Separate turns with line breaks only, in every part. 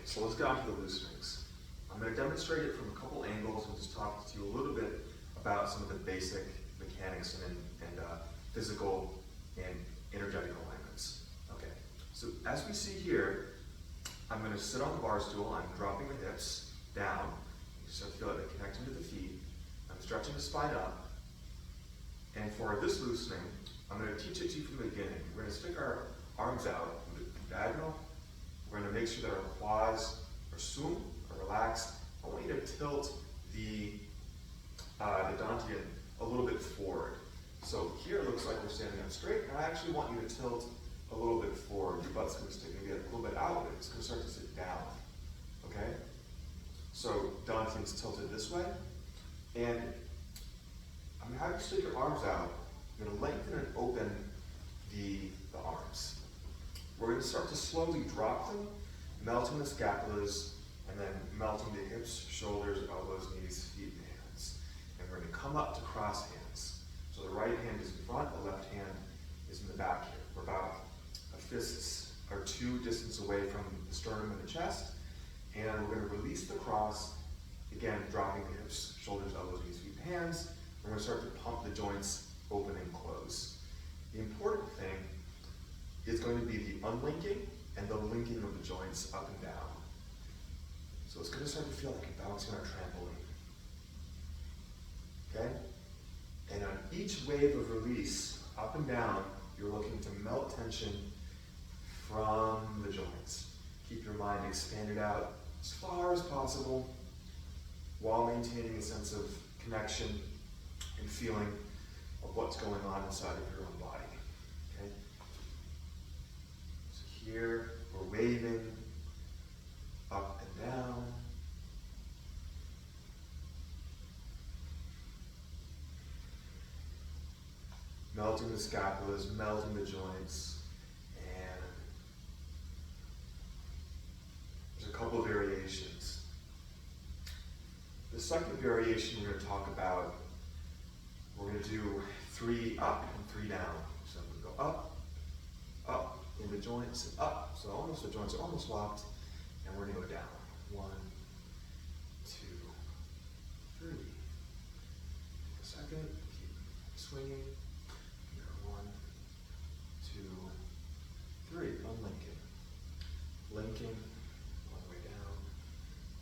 So let's get on to the loosenings. I'm going to demonstrate it from a couple angles and just talk to you a little bit about some of the basic mechanics and physical and energetic alignments. Okay, so as we see here, I'm going to sit on the bar stool. I'm dropping the hips down. You start to feel it connecting to the feet. I'm stretching the spine up. And for this loosening, I'm going to teach it to you from the beginning. We're going to stick our arms out diagonal. We're going to make sure that our quads are swung, are relaxed. I want you to tilt the dantian a little bit forward. So here it looks like we're standing up straight, and I actually want you to tilt a little bit forward. Your butt's going to stick maybe a little bit out, but it's going to start to sit down. Okay? So dantian's tilted this way, and I'm going to have you stick your arms out. I'm going to lengthen and open the arms. We're going to start to slowly drop them, melting the scapulas, and then melting the hips, shoulders, elbows, knees, feet, and hands. And we're going to come up to cross hands. So the right hand is in front, the left hand is in the back here. We're about a fist or two distance away from the sternum and the chest. And we're going to release the cross, again, dropping the hips, shoulders, elbows, knees, feet, and hands. We're going to start to pump the joints open and close. The important thing is going to be the unlinking and the linking of the joints up and down. So it's going to start to feel like you're bouncing on a trampoline. Okay? And on each wave of release, up and down, you're looking to melt tension from the joints. Keep your mind expanded out as far as possible while maintaining a sense of connection and feeling of what's going on inside of your own body. Okay? So here, we're waving up and down. Melting the scapulas, melting the joints, and there's a couple of variations. The second variation we're going to talk about, we're going to do 3 up and 3 down. So I'm going to go up, up in the joints, and up. So almost the joints are almost locked, and we're going to go down. 1, 2, 3. Take a second, keep swinging. 1, 2, 3. Unlinking. Linking all the way down,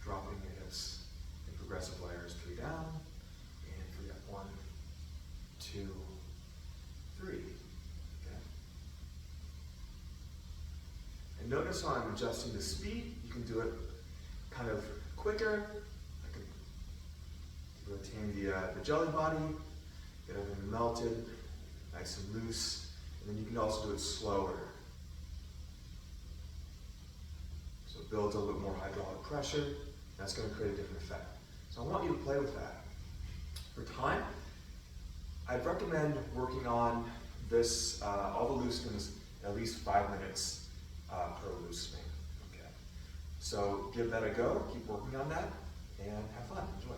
dropping the hips in progressive layers. 3 down and 3 up. 1, 2, 3. Okay. And notice how I'm adjusting the speed. You can do it kind of quicker. I can retain the jelly body, get everything melted, nice and loose. And then you can also do it slower. So it builds a little bit more hydraulic pressure. That's going to create a different effect. So I want you to play with that. For time, I'd recommend working on this, all the loosenings, at least 5 minutes per loosening. Okay. So give that a go, keep working on that, and have fun. Enjoy.